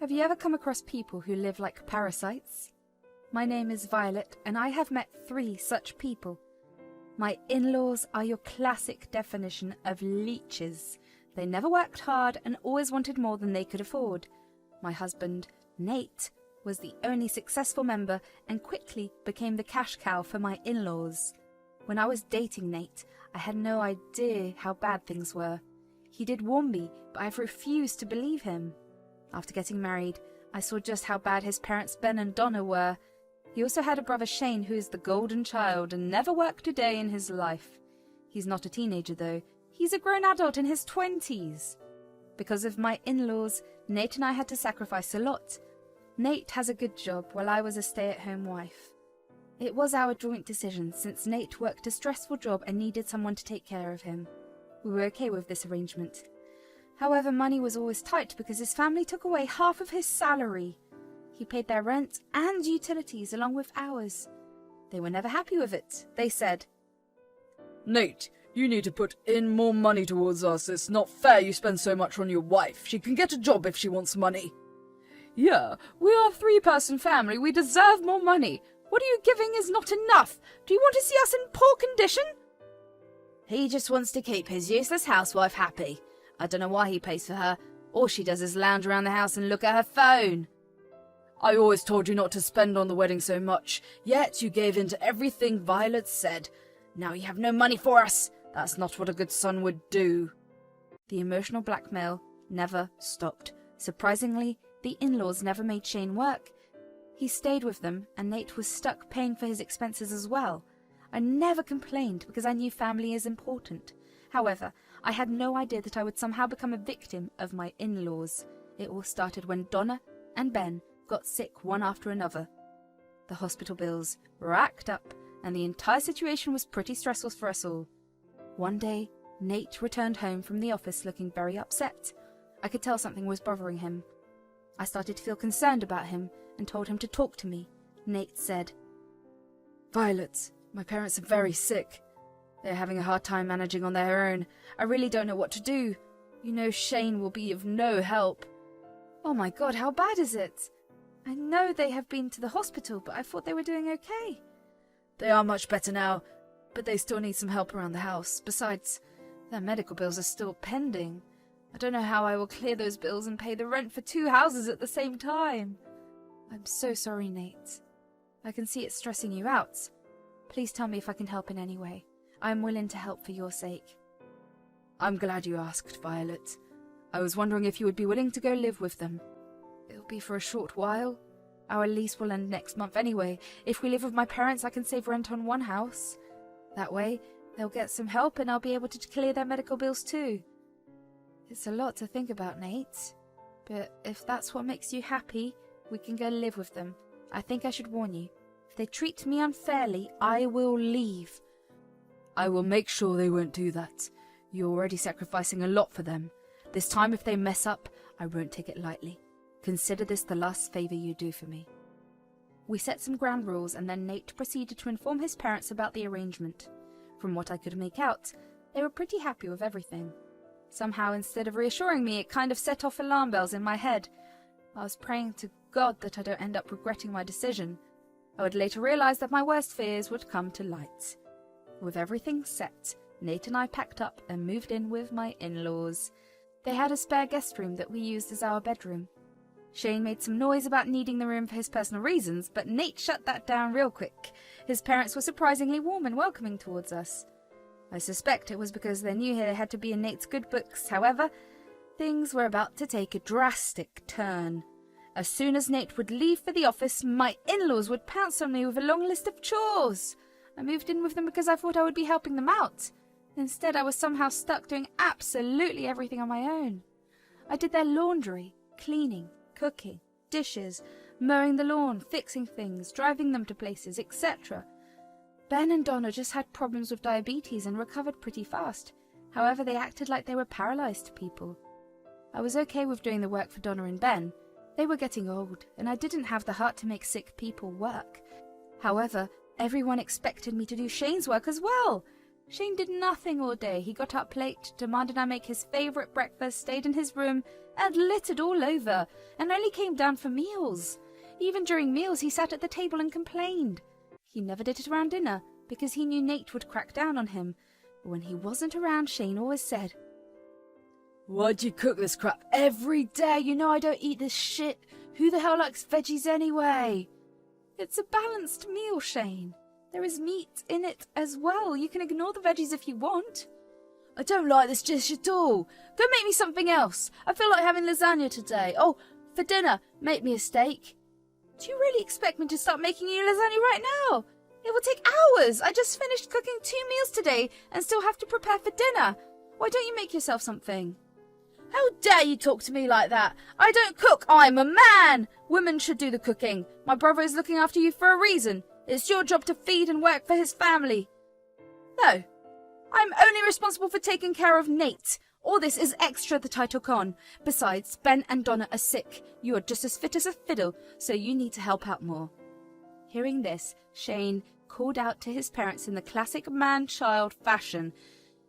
Have you ever come across people who live like parasites? My name is Violet, and I have met 3 such people. My in-laws are your classic definition of leeches. They never worked hard and always wanted more than they could afford. My husband, Nate, was the only successful member and quickly became the cash cow for my in-laws. When I was dating Nate, I had no idea how bad things were. He did warn me, but I've refused to believe him. After getting married, I saw just how bad his parents Ben and Donna were. He also had a brother Shane who is the golden child and never worked a day in his life. He's not a teenager though. He's a grown adult in his 20s. Because of my in-laws, Nate and I had to sacrifice a lot. Nate has a good job while I was a stay-at-home wife. It was our joint decision since Nate worked a stressful job and needed someone to take care of him. We were okay with this arrangement. However, money was always tight because his family took away half of his salary. He paid their rent and utilities along with ours. They were never happy with it. They said, "Nate, you need to put in more money towards us. It's not fair you spend so much on your wife. She can get a job if she wants money." "Yeah, we are a 3-person family. We deserve more money. What are you giving is not enough. Do you want to see us in poor condition?" "He just wants to keep his useless housewife happy. I don't know why he pays for her. All she does is lounge around the house and look at her phone." "I always told you not to spend on the wedding so much, yet you gave in to everything Violet said. Now you have no money for us. That's not what a good son would do." The emotional blackmail never stopped. Surprisingly, the in-laws never made Shane work. He stayed with them, and Nate was stuck paying for his expenses as well. I never complained because I knew family is important. However, I had no idea that I would somehow become a victim of my in-laws. It all started when Donna and Ben got sick one after another. The hospital bills racked up, and the entire situation was pretty stressful for us all. One day, Nate returned home from the office looking very upset. I could tell something was bothering him. I started to feel concerned about him and told him to talk to me. Nate said, "Violet, my parents are very sick. They're having a hard time managing on their own. I really don't know what to do. You know Shane will be of no help." "Oh my God, how bad is it? I know they have been to the hospital, but I thought they were doing okay." "They are much better now, but they still need some help around the house. Besides, their medical bills are still pending. I don't know how I will clear those bills and pay the rent for 2 houses at the same time." "I'm so sorry, Nate. I can see it's stressing you out. Please tell me if I can help in any way. I am willing to help for your sake." "I'm glad you asked, Violet. I was wondering if you would be willing to go live with them. It'll be for a short while. Our lease will end next month anyway. If we live with my parents, I can save rent on one house. That way, they'll get some help and I'll be able to clear their medical bills too. It's a lot to think about, Nate. But if that's what makes you happy, we can go live with them. I think I should warn you. If they treat me unfairly, I will leave." "I will make sure they won't do that. You're already sacrificing a lot for them. This time if they mess up, I won't take it lightly. Consider this the last favor you do for me." We set some ground rules and then Nate proceeded to inform his parents about the arrangement. From what I could make out, they were pretty happy with everything. Somehow, instead of reassuring me, it kind of set off alarm bells in my head. I was praying to God that I don't end up regretting my decision. I would later realize that my worst fears would come to light. With everything set, Nate and I packed up and moved in with my in-laws. They had a spare guest room that we used as our bedroom. Shane made some noise about needing the room for his personal reasons, but Nate shut that down real quick. His parents were surprisingly warm and welcoming towards us. I suspect it was because they knew they had to be in Nate's good books. However, things were about to take a drastic turn. As soon as Nate would leave for the office, my in-laws would pounce on me with a long list of chores. I moved in with them because I thought I would be helping them out. Instead, I was somehow stuck doing absolutely everything on my own. I did their laundry, cleaning, cooking, dishes, mowing the lawn, fixing things, driving them to places, etc. Ben and Donna just had problems with diabetes and recovered pretty fast. However, they acted like they were paralyzed people. I was okay with doing the work for Donna and Ben. They were getting old, and I didn't have the heart to make sick people work. However, everyone expected me to do Shane's work as well. Shane did nothing all day. He got up late, demanded I make his favourite breakfast, stayed in his room, and littered all over, and only came down for meals. Even during meals, he sat at the table and complained. He never did it around dinner, because he knew Nate would crack down on him. But when he wasn't around, Shane always said, "Why do you cook this crap every day? You know I don't eat this shit. Who the hell likes veggies anyway?" "It's a balanced meal, Shane. There is meat in it as well. You can ignore the veggies if you want." "I don't like this dish at all. Go make me something else. I feel like having lasagna today. Oh, for dinner, make me a steak." "Do you really expect me to start making you lasagna right now? It will take hours. I just finished cooking 2 meals today and still have to prepare for dinner. Why don't you make yourself something?" "How dare you talk to me like that? I don't cook. I'm a man. Women should do the cooking. My brother is looking after you for a reason. It's your job to feed and work for his family." "No, I'm only responsible for taking care of Nate. All this is extra that I took on. Besides, Ben and Donna are sick. You are just as fit as a fiddle, so you need to help out more." Hearing this, Shane called out to his parents in the classic man-child fashion.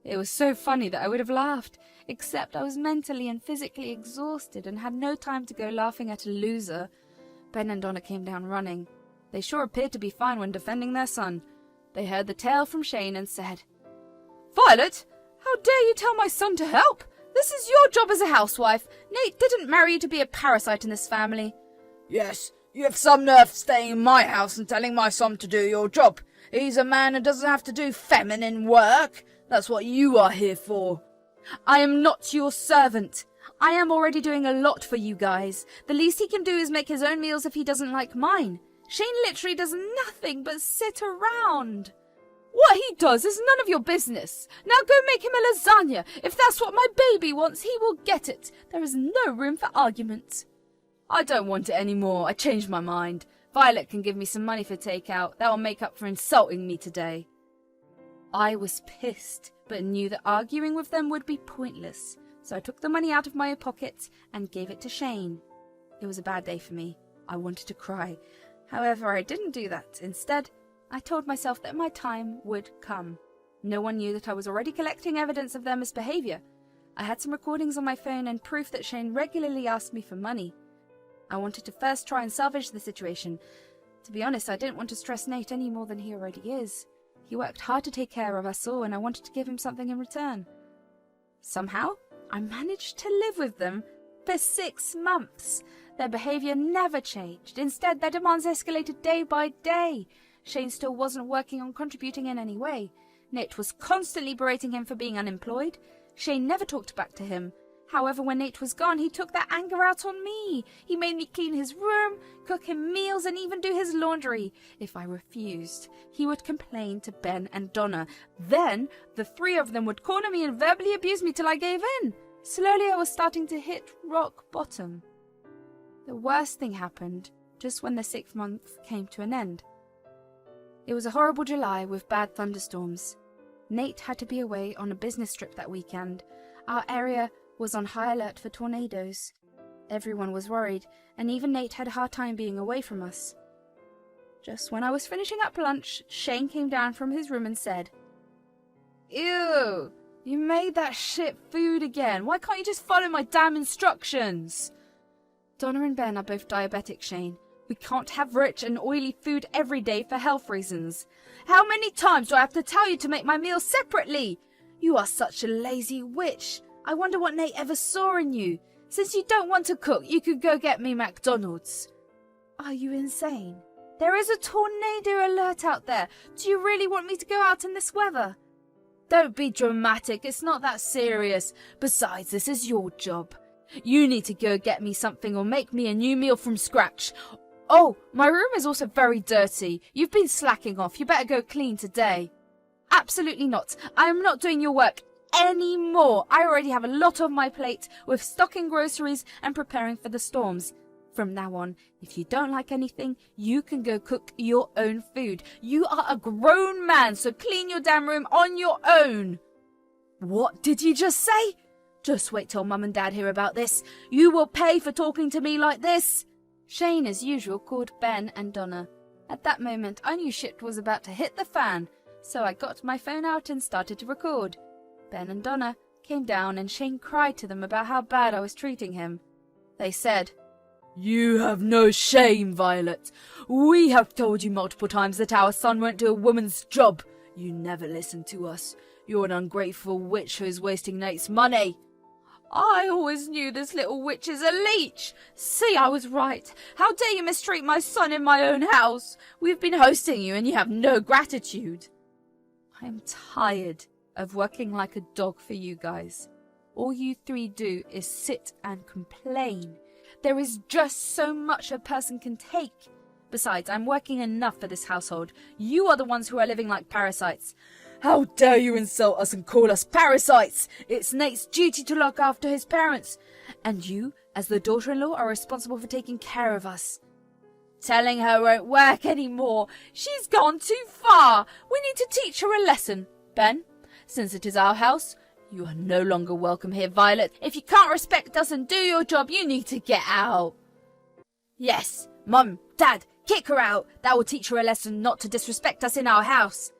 It was so funny that I would have laughed, except I was mentally and physically exhausted and had no time to go laughing at a loser. Ben and Donna came down running. They sure appeared to be fine when defending their son. They heard the tale from Shane and said, "Violet, how dare you tell my son to help? This is your job as a housewife. Nate didn't marry you to be a parasite in this family." "Yes, you have some nerve staying in my house and telling my son to do your job. He's a man and doesn't have to do feminine work. That's what you are here for." "I am not your servant. I am already doing a lot for you guys. The least he can do is make his own meals if he doesn't like mine. Shane literally does nothing but sit around." "What he does is none of your business. Now go make him a lasagna. If that's what my baby wants, he will get it. There is no room for argument." "I don't want it anymore. I changed my mind. Violet can give me some money for takeout. That will make up for insulting me today." I was pissed, but knew that arguing with them would be pointless, so I took the money out of my pocket and gave it to Shane. It was a bad day for me. I wanted to cry. However, I didn't do that. Instead, I told myself that my time would come. No one knew that I was already collecting evidence of their misbehavior. I had some recordings on my phone and proof that Shane regularly asked me for money. I wanted to first try and salvage the situation. To be honest, I didn't want to stress Nate any more than he already is. He worked hard to take care of us all, and I wanted to give him something in return. Somehow, I managed to live with them for 6 months. Their behavior never changed. Instead, their demands escalated day by day. Shane still wasn't working on contributing in any way. Nate was constantly berating him for being unemployed. Shane never talked back to him. However, when Nate was gone, he took that anger out on me. He made me clean his room, cook him meals, and even do his laundry. If I refused, he would complain to Ben and Donna. Then, the 3 of them would corner me and verbally abuse me till I gave in. Slowly, I was starting to hit rock bottom. The worst thing happened just when the 6th month came to an end. It was a horrible July with bad thunderstorms. Nate had to be away on a business trip that weekend. Our area was on high alert for tornadoes. Everyone was worried, and even Nate had a hard time being away from us. Just when I was finishing up lunch, Shane came down from his room and said, "Ew, you made that shit food again. Why can't you just follow my damn instructions?" "Donna and Ben are both diabetic, Shane. We can't have rich and oily food every day for health reasons." "How many times do I have to tell you to make my meals separately? You are such a lazy witch. I wonder what Nate ever saw in you. Since you don't want to cook, you could go get me McDonald's." "Are you insane? There is a tornado alert out there. Do you really want me to go out in this weather?" "Don't be dramatic. It's not that serious. Besides, this is your job. You need to go get me something or make me a new meal from scratch. Oh, my room is also very dirty. You've been slacking off. You better go clean today." "Absolutely not. I am not doing your work anymore. I already have a lot on my plate with stocking groceries and preparing for the storms. From now on, if you don't like anything, you can go cook your own food. You are a grown man, so clean your damn room on your own." "What did you just say? Just wait till Mum and Dad hear about this. You will pay for talking to me like this." Shane, as usual, called Ben and Donna. At that moment, I knew shit was about to hit the fan. so I got my phone out and started to record. Ben and Donna came down and Shane cried to them about how bad I was treating him. They said, "You have no shame, Violet. We have told you multiple times that our son won't do a woman's job. You never listen to us. You're an ungrateful witch who's wasting Nate's money." "I always knew this little witch is a leech. See, I was right. How dare you mistreat my son in my own house? We've been hosting you and you have no gratitude." I am tired of working like a dog for you guys. All you three do is sit and complain. There is just so much a person can take. Besides, I'm working enough for this household. You are the ones who are living like parasites. How dare you insult us and call us parasites? It's Nate's duty to look after his parents. And you, as the daughter-in-law, are responsible for taking care of us. Telling her won't work anymore. She's gone too far. We need to teach her a lesson. Ben, since it is our house, you are no longer welcome here, Violet. If you can't respect us and do your job, you need to get out. Yes, Mum, Dad, kick her out. That will teach her a lesson not to disrespect us in our house.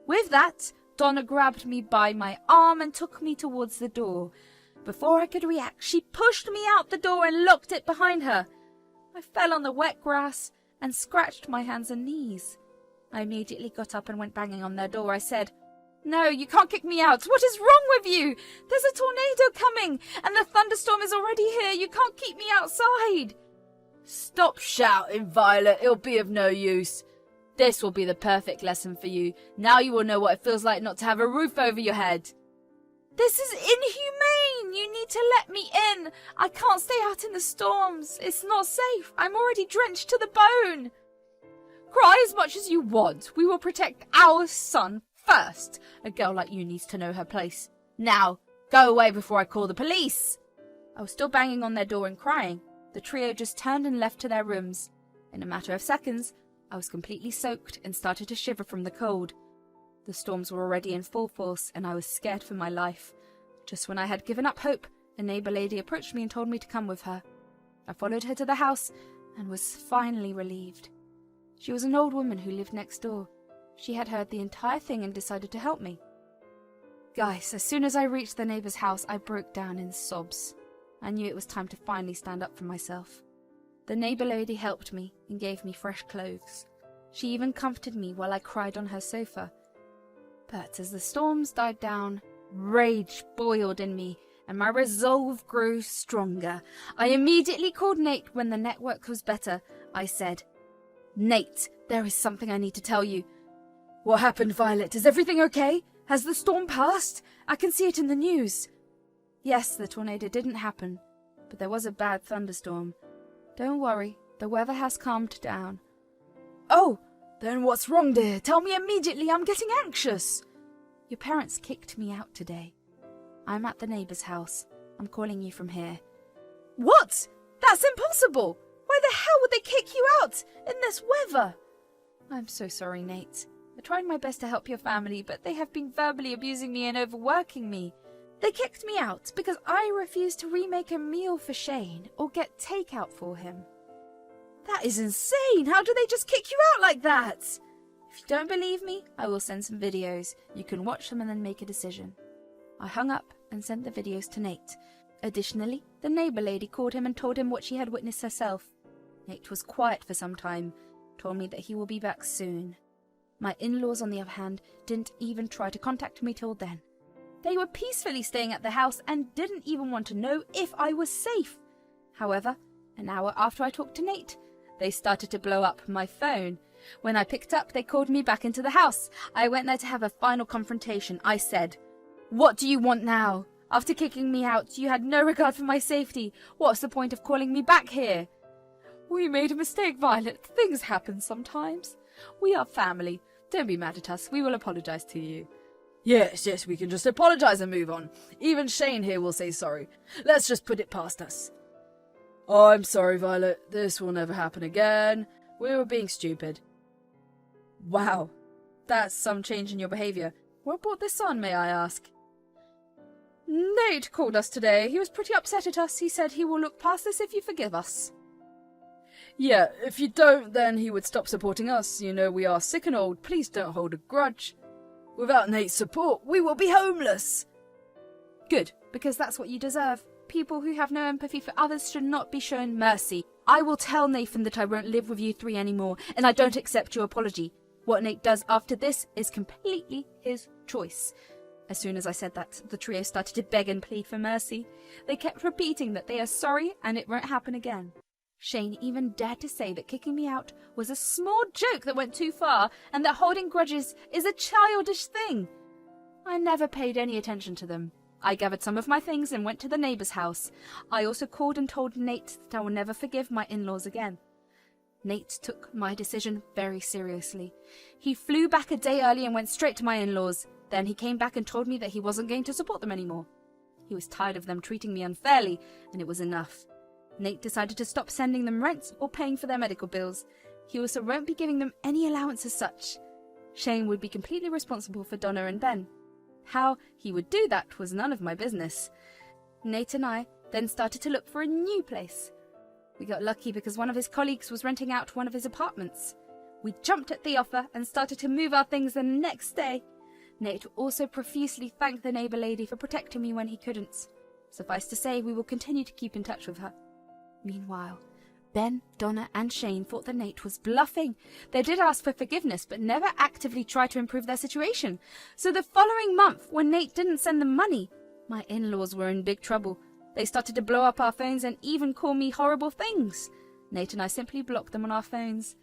With that, Donna grabbed me by my arm and took me towards the door. Before I could react, she pushed me out the door and locked it behind her. I fell on the wet grass and scratched my hands and knees. I immediately got up and went banging on their door. I said, "No, you can't kick me out. What is wrong with you? There's a tornado coming, and the thunderstorm is already here. You can't keep me outside." Stop shouting, Violet. It'll be of no use. This will be the perfect lesson for you. Now you will know what it feels like not to have a roof over your head. This is inhumane. You need to let me in. I can't stay out in the storms. It's not safe. I'm already drenched to the bone. Cry as much as you want. We will protect our son first. A girl like you needs to know her place. Now, go away before I call the police. I was still banging on their door and crying. The trio just turned and left to their rooms. In a matter of seconds, I was completely soaked and started to shiver from the cold. The storms were already in full force and I was scared for my life. Just when I had given up hope, a neighbour lady approached me and told me to come with her. I followed her to the house and was finally relieved. She was an old woman who lived next door. She had heard the entire thing and decided to help me. Guys, as soon as I reached the neighbour's house, I broke down in sobs. I knew it was time to finally stand up for myself. The neighbour lady helped me and gave me fresh clothes. She even comforted me while I cried on her sofa. But as the storms died down, rage boiled in me and my resolve grew stronger. I immediately called Nate when the network was better. I said, "Nate, there is something I need to tell you." What happened, Violet? Is everything okay? Has the storm passed? I can see it in the news. Yes, the tornado didn't happen, but there was a bad thunderstorm. Don't worry, the weather has calmed down. Oh, then what's wrong, dear? Tell me immediately. I'm getting anxious. Your parents kicked me out today. I'm at the neighbour's house. I'm calling you from here. What? That's impossible. Why the hell would they kick you out in this weather? I'm so sorry, Nate. I tried my best to help your family, but they have been verbally abusing me and overworking me. They kicked me out because I refused to remake a meal for Shane or get takeout for him. That is insane. How do they just kick you out like that? If you don't believe me, I will send some videos. You can watch them and then make a decision. I hung up and sent the videos to Nate. Additionally, the neighbour lady called him and told him what she had witnessed herself. Nate was quiet for some time, told me that he will be back soon. My in-laws, on the other hand, didn't even try to contact me till then. They were peacefully staying at the house and didn't even want to know if I was safe. However, an hour after I talked to Nate, they started to blow up my phone. When I picked up, they called me back into the house. I went there to have a final confrontation. I said, "What do you want now? After kicking me out, you had no regard for my safety. What's the point of calling me back here?" "We made a mistake, Violet. Things happen sometimes. We are family. Don't be mad at us. We will apologize to you." Yes, we can just apologize and move on. Even Shane here will say sorry. Let's just put it past us. I'm sorry, Violet. This will never happen again. We were being stupid. Wow, that's some change in your behaviour. What brought this on, may I ask? Nate called us today. He was pretty upset at us. He said he will look past this if you forgive us. Yeah, if you don't, then he would stop supporting us. You know, we are sick and old. Please don't hold a grudge. Without Nate's support, we will be homeless. Good, because that's what you deserve. People who have no empathy for others should not be shown mercy. I will tell Nathan that I won't live with you three anymore, and I don't accept your apology. What Nate does after this is completely his choice. As soon as I said that, the trio started to beg and plead for mercy. They kept repeating that they are sorry and it won't happen again. Shane even dared to say that kicking me out was a small joke that went too far, and that holding grudges is a childish thing. I never paid any attention to them. I gathered some of my things and went to the neighbour's house. I also called and told Nate that I will never forgive my in-laws again. Nate took my decision very seriously. He flew back a day early and went straight to my in-laws. Then he came back and told me that he wasn't going to support them anymore. He was tired of them treating me unfairly, and it was enough. Nate decided to stop sending them rent or paying for their medical bills. He also won't be giving them any allowance as such. Shane would be completely responsible for Donna and Ben. How he would do that was none of my business. Nate and I then started to look for a new place. We got lucky because one of his colleagues was renting out one of his apartments. We jumped at the offer and started to move our things the next day. Nate also profusely thanked the neighbour lady for protecting me when he couldn't. Suffice to say, we will continue to keep in touch with her. Meanwhile, Ben, Donna and Shane thought that Nate was bluffing. They did ask for forgiveness, but never actively tried to improve their situation. So the following month, when Nate didn't send them money, my in-laws were in big trouble. They started to blow up our phones and even call me horrible things. Nate and I simply blocked them on our phones.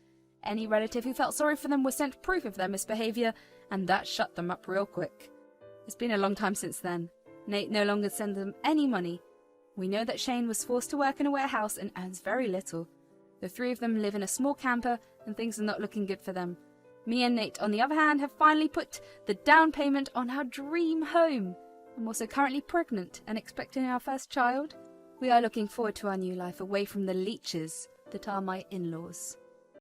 Any relative who felt sorry for them was sent proof of their misbehaviour, and that shut them up real quick. It's been a long time since then. Nate no longer sends them any money. We know that Shane was forced to work in a warehouse and earns very little. The three of them live in a small camper, and things are not looking good for them. Me and Nate, on the other hand, have finally put the down payment on our dream home. I'm also currently pregnant and expecting our first child. We are looking forward to our new life away from the leeches that are my in-laws.